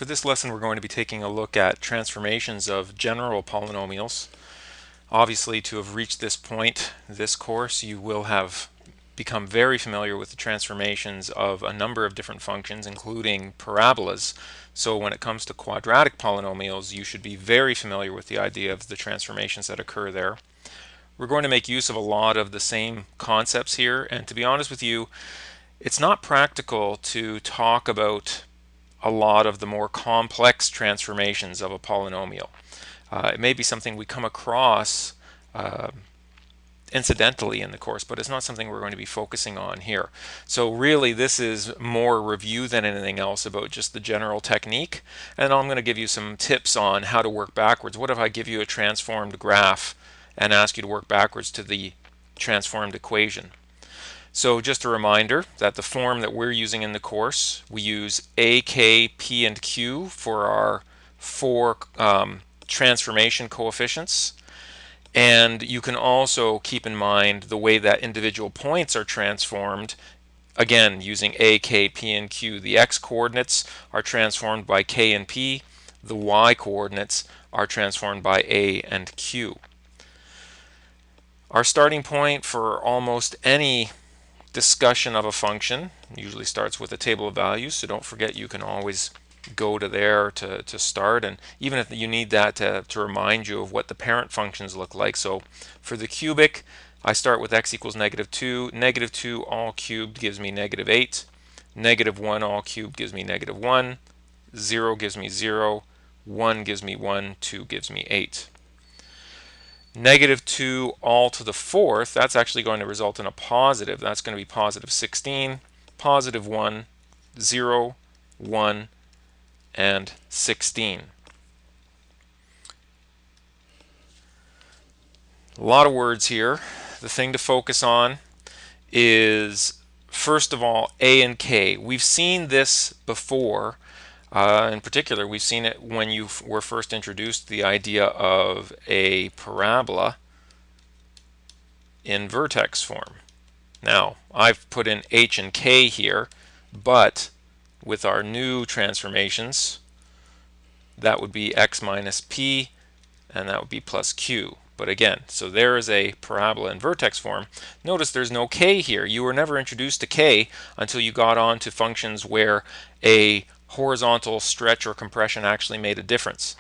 For this lesson, we're going to be taking a look at transformations of general polynomials. Obviously, to have reached this point, this course, you will have become very familiar with the transformations of a number of different functions, including parabolas. So when it comes to quadratic polynomials, you should be very familiar with the idea of the transformations that occur there. We're going to make use of a lot of the same concepts here, and to be honest with you, it's not practical to talk about a lot of the more complex transformations of a polynomial. It may be something we come across incidentally in the course, but it's not something we're going to be focusing on here. So really this is more review than anything else about just the general technique, and I'm going to give you some tips on how to work backwards. What if I give you a transformed graph and ask you to work backwards to the transformed equation? So just a reminder that the form that we're using in the course, we use A, K, P, and Q for our four transformation coefficients. And you can also keep in mind the way that individual points are transformed. Again, using A, K, P, and Q. The x coordinates are transformed by K and P. The y coordinates are transformed by A and Q. Our starting point for almost any discussion of a function usually starts with a table of values, so don't forget you can always go to there to start, and even if you need that to remind you of what the parent functions look like. So for the cubic, I start with x equals -2. -2 all cubed gives me -8. -1 all cubed gives me -1. 0 gives me 0. 1 gives me 1. 2 gives me 8. -2 all to the fourth, that's actually going to result in a positive. That's going to be positive 16, positive 1, 0, 1, and 16. A lot of words here. The thing to focus on is, first of all, A and K. We've seen this before. In particular, we've seen it when you were first introduced to the idea of a parabola in vertex form. Now, I've put in H and K here, but with our new transformations, that would be x minus P, and that would be plus Q. But again, so there is a parabola in vertex form. Notice there's no K here. You were never introduced to K until you got on to functions where a horizontal stretch or compression actually made a difference.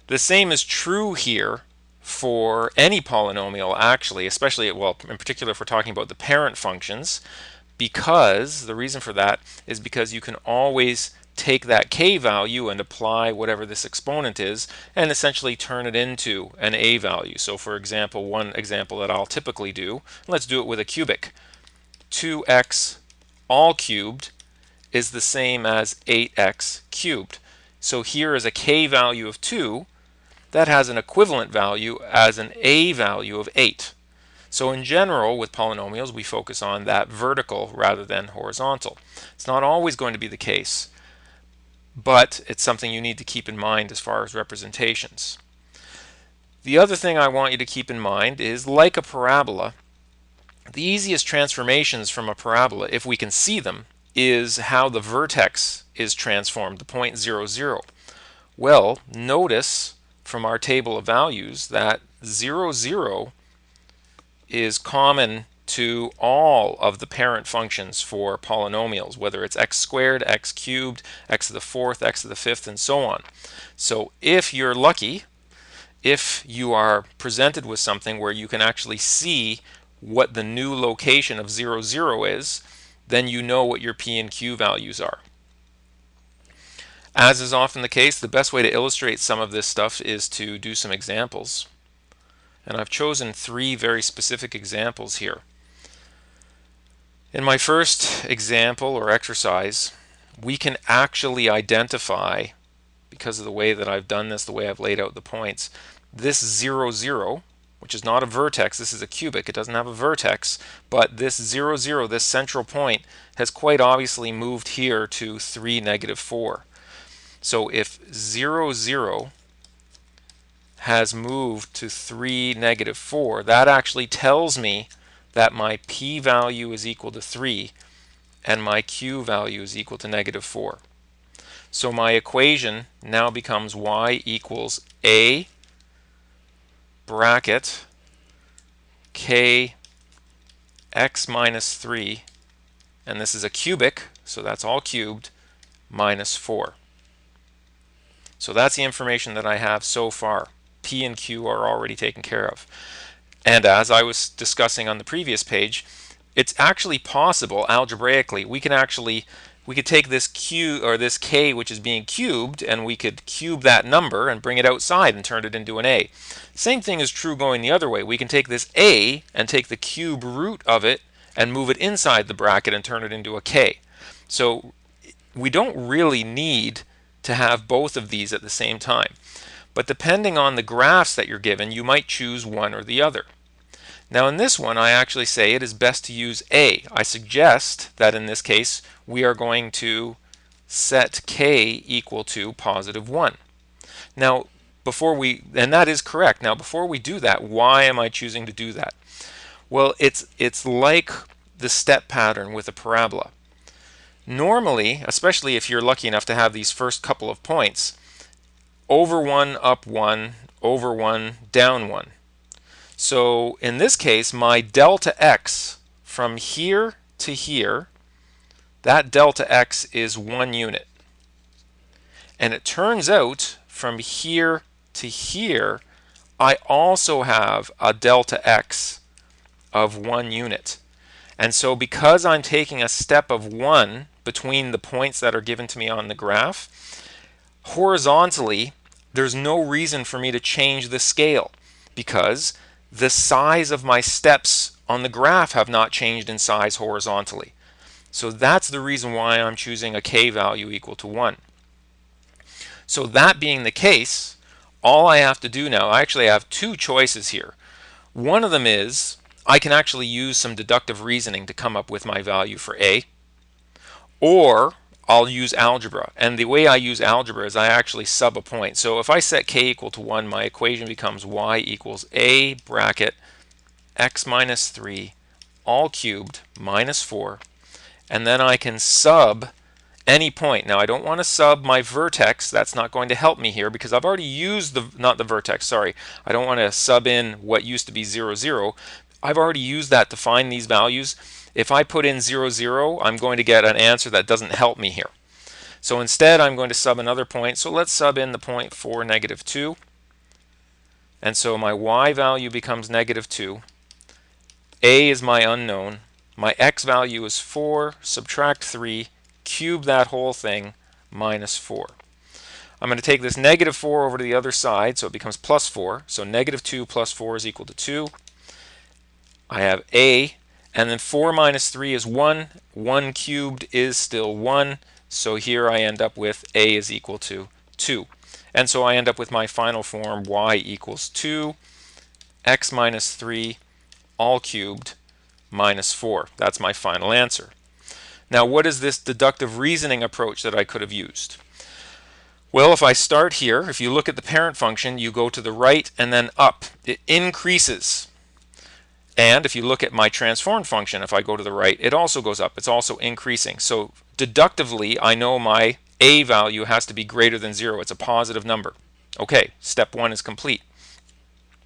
The same is true here for any polynomial, actually, especially, well, in particular if we're talking about the parent functions, because the reason for that is because you can always take that k value and apply whatever this exponent is and essentially turn it into an a value. So for example, one example that I'll typically do, let's do it with a cubic. 2x all cubed is the same as 8x cubed. So here is a k value of 2 that has an equivalent value as an a value of 8. So in general, with polynomials, we focus on that vertical rather than horizontal. It's not always going to be the case, but it's something you need to keep in mind as far as representations. The other thing I want you to keep in mind is, like a parabola, the easiest transformations from a parabola, if we can see them, is how the vertex is transformed, the point 0, 0. Well, notice from our table of values that 0, 0 is common to all of the parent functions for polynomials, whether it's x squared, x cubed, x to the fourth, x to the fifth, and so on. So if you're lucky, if you are presented with something where you can actually see what the new location of 0, 0 is, then you know what your p and q values are. As is often the case, the best way to illustrate some of this stuff is to do some examples. And I've chosen 3 very specific examples here. In my first example or exercise, we can actually identify, because of the way that I've done this, the way I've laid out the points, this 0, 0, which is not a vertex, this is a cubic, it doesn't have a vertex, but this 0, 0, this central point, has quite obviously moved here to 3, -4. So if 0, 0 has moved to 3, -4, that actually tells me that my p value is equal to 3 and my q value is equal to -4. So my equation now becomes y equals a bracket k x minus 3, and this is a cubic, so that's all cubed, minus 4. So that's the information that I have so far. P and Q are already taken care of. And as I was discussing on the previous page, it's actually possible algebraically. We could take this q or this k which is being cubed, and we could cube that number and bring it outside and turn it into an a. Same thing is true going the other way. We can take this a and take the cube root of it and move it inside the bracket and turn it into a k. So we don't really need to have both of these at the same time. But depending on the graphs that you're given, you might choose one or the other. Now in this one, I actually say it is best to use a. I suggest that in this case, we are going to set k equal to positive 1. Now, and that is correct. Now, before we do that, why am I choosing to do that? Well, it's like the step pattern with a parabola. Normally, especially if you're lucky enough to have these first couple of points, over 1, up 1, over 1, down 1. So in this case, my delta x from here to here, that delta x is 1 unit. And it turns out from here to here, I also have a delta x of 1 unit. And so because I'm taking a step of 1 between the points that are given to me on the graph, horizontally, there's no reason for me to change the scale because the size of my steps on the graph have not changed in size horizontally. So that's the reason why I'm choosing a k value equal to 1. So that being the case, all I have to do now, I actually have two choices here. One of them is I can actually use some deductive reasoning to come up with my value for a, or I'll use algebra. And the way I use algebra is I actually sub a point. So if I set k equal to 1, my equation becomes y equals a bracket x minus 3 all cubed minus 4. And then I can sub any point. Now I don't want to sub my vertex. That's not going to help me here because I've already used not the vertex, sorry. I don't want to sub in what used to be 0, 0. I've already used that to find these values. If I put in 0, 0, I'm going to get an answer that doesn't help me here. So instead, I'm going to sub another point. So let's sub in the point 4, negative 2. And so my y value becomes negative 2. A is my unknown. My x value is 4, subtract 3, cube that whole thing, minus 4. I'm going to take this negative 4 over to the other side, so it becomes plus 4. So negative 2 plus 4 is equal to 2. I have a, and then 4 minus 3 is 1. 1 cubed is still 1. So here I end up with a is equal to 2. And so I end up with my final form, y equals 2, x minus 3, all cubed, minus 4. That's my final answer. Now, what is this deductive reasoning approach that I could have used? Well, if I start here, if you look at the parent function, you go to the right and then up. It increases. And if you look at my transformed function, if I go to the right, it also goes up. It's also increasing. So deductively, I know my a value has to be greater than 0. It's a positive number. Okay, step 1 is complete.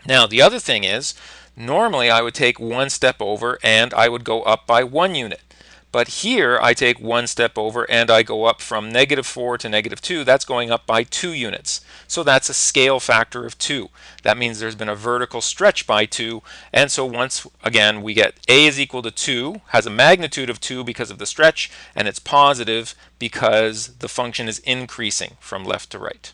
Now, the other thing is, normally I would take one step over and I would go up by 1 unit. But here I take one step over and I go up from negative 4 to negative 2. That's going up by 2 units. So that's a scale factor of 2. That means there's been a vertical stretch by 2. And so once again we get a is equal to 2, has a magnitude of 2 because of the stretch, and it's positive because the function is increasing from left to right.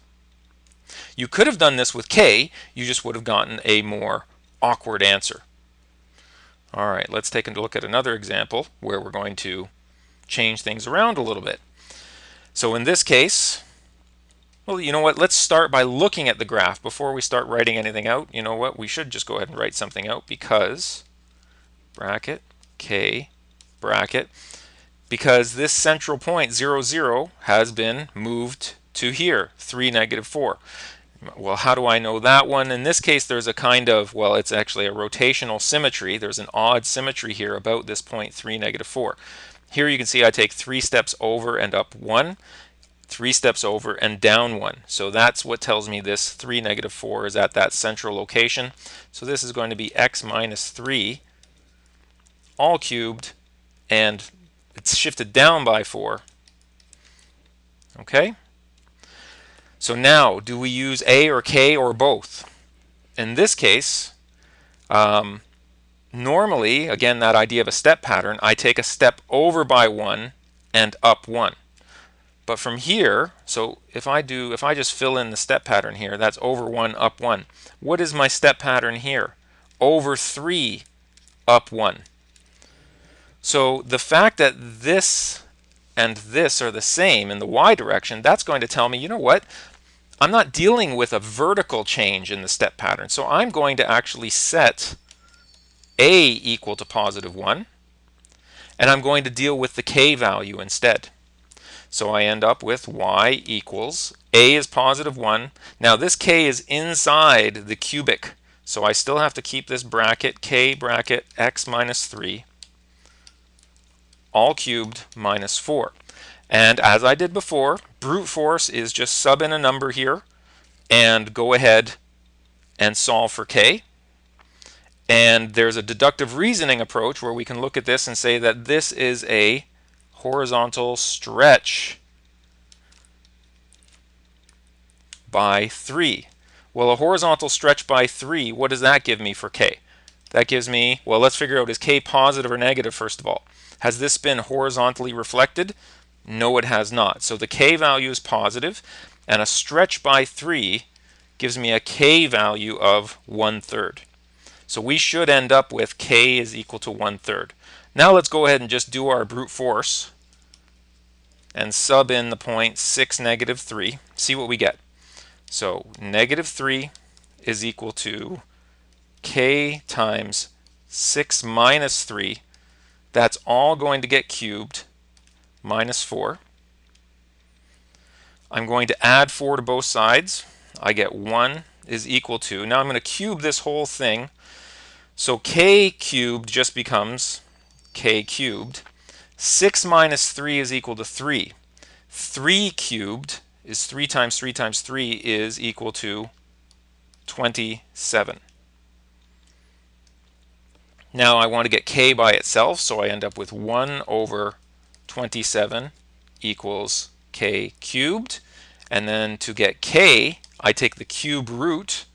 You could have done this with k, you just would have gotten a more awkward answer. All right, let's take a look at another example where we're going to change things around a little bit. So in this case, well, you know what? Let's start by looking at the graph before we start writing anything out. You know what? We should just go ahead and write something out because bracket k bracket, because this central point 0, 0 has been moved to here, 3, negative 4. Well, how do I know that one? In this case, there's a kind of, well, it's actually a rotational symmetry. There's an odd symmetry here about this point 3, negative 4. Here you can see I take 3 steps over and up 1. 3 steps over, and down 1. So that's what tells me this 3, negative 4 is at that central location. So this is going to be x minus 3 all cubed, and it's shifted down by 4. Okay? So now, do we use a or k or both? In this case, normally, again, that idea of a step pattern, I take a step over by 1 and up 1. But from here, so if I just fill in the step pattern here, that's over 1, up 1. What is my step pattern here? Over 3, up 1. So the fact that this and this are the same in the y direction, that's going to tell me, you know what? I'm not dealing with a vertical change in the step pattern. So I'm going to actually set a equal to positive 1, and I'm going to deal with the k value instead. So I end up with y equals, a is positive 1. Now this k is inside the cubic, so I still have to keep this bracket, k bracket x minus 3, all cubed minus 4. And as I did before, brute force is just sub in a number here and go ahead and solve for k. And there's a deductive reasoning approach where we can look at this and say that this is a horizontal stretch by 3. Well, a horizontal stretch by 3, what does that give me for k? That gives me, well, let's figure out, is k positive or negative first of all? Has this been horizontally reflected? No, it has not. So the k value is positive, and a stretch by 3 gives me a k value of 1/3. So we should end up with k is equal to 1/3. Now let's go ahead and just do our brute force and sub in the point 6, negative 3. See what we get. So negative 3 is equal to k times 6 minus 3. That's all going to get cubed minus 4. I'm going to add 4 to both sides. I get 1 is equal to, now I'm going to cube this whole thing. So k cubed just becomes k cubed. 6 minus 3 is equal to 3. 3 cubed is 3 times 3 times 3 is equal to 27. Now I want to get k by itself, so I end up with 1 over 27 equals k cubed. And then to get k, I take the cube root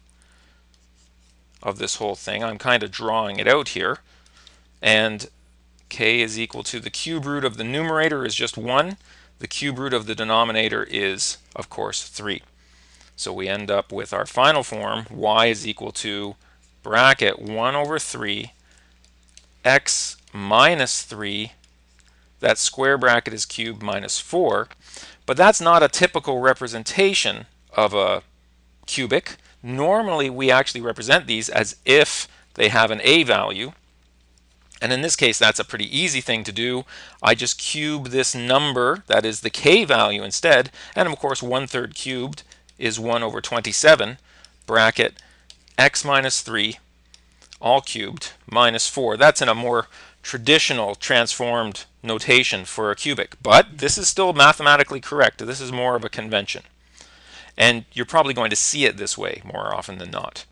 of this whole thing. I'm kind of drawing it out here. And k is equal to the cube root of the numerator is just 1. The cube root of the denominator is, of course, 3. So we end up with our final form, y is equal to bracket 1 over 3 x minus 3, that square bracket is cubed minus 4. But that's not a typical representation of a cubic. Normally we actually represent these as if they have an a value. And in this case, that's a pretty easy thing to do. I just cube this number, that is the k value instead. And of course, 1/3 cubed is 1 over 27, bracket x minus 3, all cubed, minus 4. That's in a more traditional transformed notation for a cubic. But this is still mathematically correct. This is more of a convention. And you're probably going to see it this way more often than not.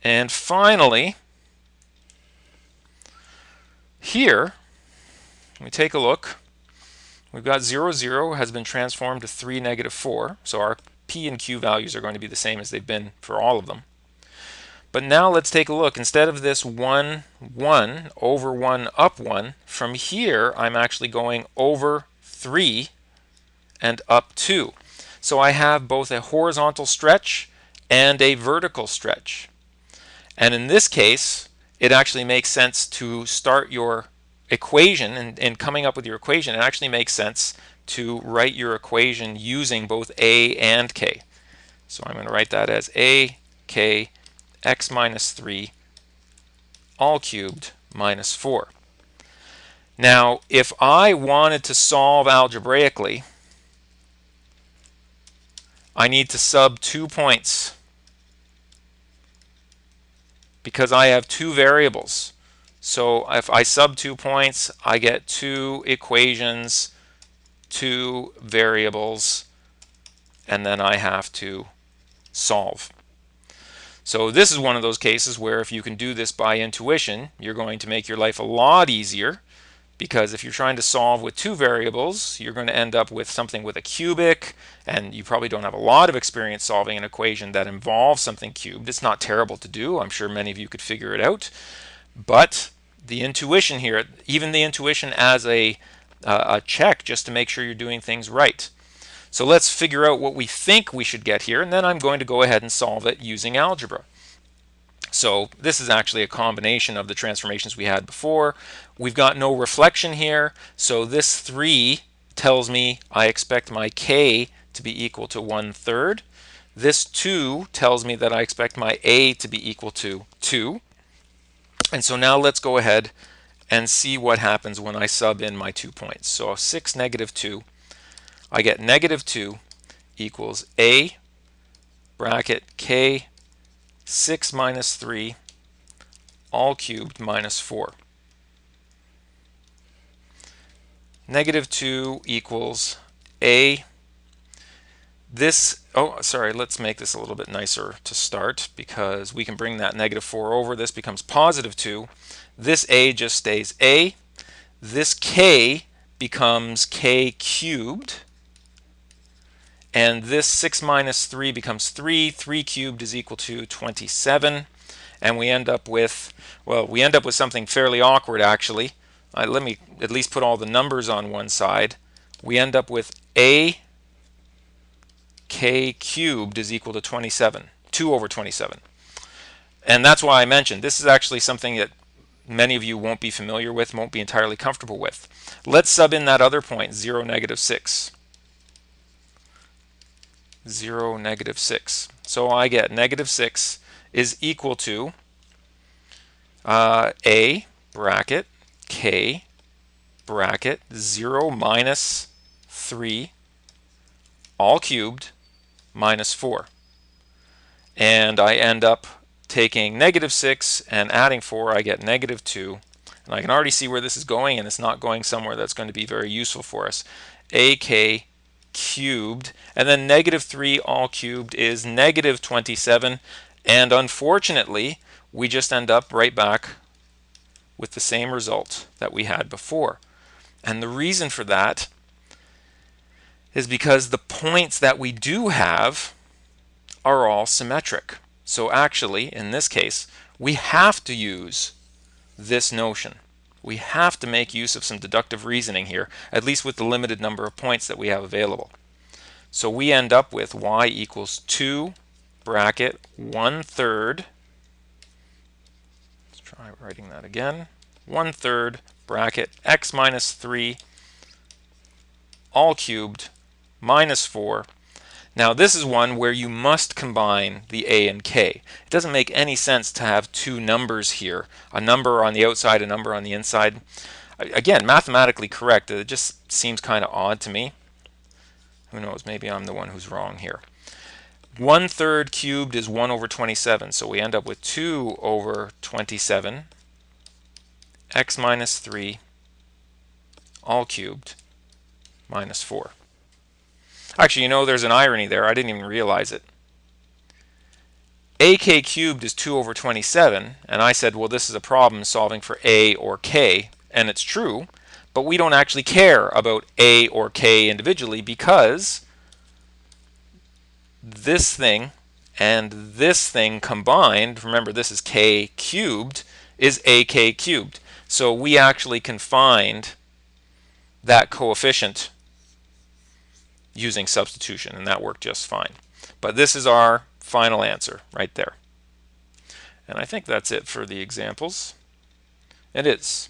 And finally, here, we take a look. We've got 0, 0 has been transformed to 3, negative 4. So our p and q values are going to be the same as they've been for all of them. But now let's take a look. Instead of this 1, 1 over 1 up 1, from here I'm actually going over 3 and up 2. So I have both a horizontal stretch and a vertical stretch. And in this case, it actually makes sense to start your equation, and coming up with your equation, it actually makes sense to write your equation using both a and k. So I'm going to write that as a, k, x minus 3, all cubed, minus 4. Now, if I wanted to solve algebraically, I need to sub 2 points because I have 2 variables. So if I sub 2 points, I get 2 equations two variables, and then I have to solve. So this is one of those cases where if you can do this by intuition, you're going to make your life a lot easier, because if you're trying to solve with two variables, you're going to end up with something with a cubic, and you probably don't have a lot of experience solving an equation that involves something cubed. It's not terrible to do. I'm sure many of you could figure it out. But the intuition here, even the intuition as a check just to make sure you're doing things right. So let's figure out what we think we should get here, and then I'm going to go ahead and solve it using algebra. So this is actually a combination of the transformations we had before. We've got no reflection here, so this 3 tells me I expect my k to be equal to 1/3. This 2 tells me that I expect my a to be equal to 2. And so now let's go ahead and see what happens when I sub in my 2 points. So 6, -2, I get -2 equals a bracket k 6 minus 3 all cubed minus 4. -2 equals a. This, oh, sorry, let's make this a little bit nicer to start, because we can bring that -4 over. This becomes +2. This a just stays a. This k becomes k cubed. And this 6 minus 3 becomes 3. 3 cubed is equal to 27. And we end up with, well, we end up with something fairly awkward, actually. Let me at least put all the numbers on one side. We end up with a k cubed is equal to 27, 2 over 27. And that's why I mentioned this is actually something that many of you won't be familiar with, won't be entirely comfortable with. Let's sub in that other point, 0, -6. 0, -6. So I get -6 is equal to a bracket k bracket 0 minus 3 all cubed minus 4. And I end up taking -6 and adding 4. I get -2. And I can already see where this is going, and it's not going somewhere that's going to be very useful for us. AK cubed, and then -3 all cubed is -27. And unfortunately, we just end up right back with the same result that we had before. And the reason for that is because the points that we do have are all symmetric. So actually, in this case, we have to use this notion. We have to make use of some deductive reasoning here, at least with the limited number of points that we have available. So we end up with y equals 2 bracket 1/3. Let's try writing that again. 1/3 bracket x minus 3 all cubed minus 4. Now this is one where you must combine the a and k. It doesn't make any sense to have two numbers here, a number on the outside, a number on the inside. Again, mathematically correct, it just seems kind of odd to me. Who knows, maybe I'm the one who's wrong here. 1/3 cubed is 1 over 27, so we end up with 2 over 27 x minus 3 all cubed minus 4. Actually, you know, there's an irony there. I didn't even realize it. AK cubed is 2 over 27, and I said, well, this is a problem solving for a or k, and it's true, but we don't actually care about a or k individually, because this thing and this thing combined, remember this is k cubed, is AK cubed. So we actually can find that coefficient using substitution, and that worked just fine. But this is our final answer right there. And I think that's it for the examples. It is.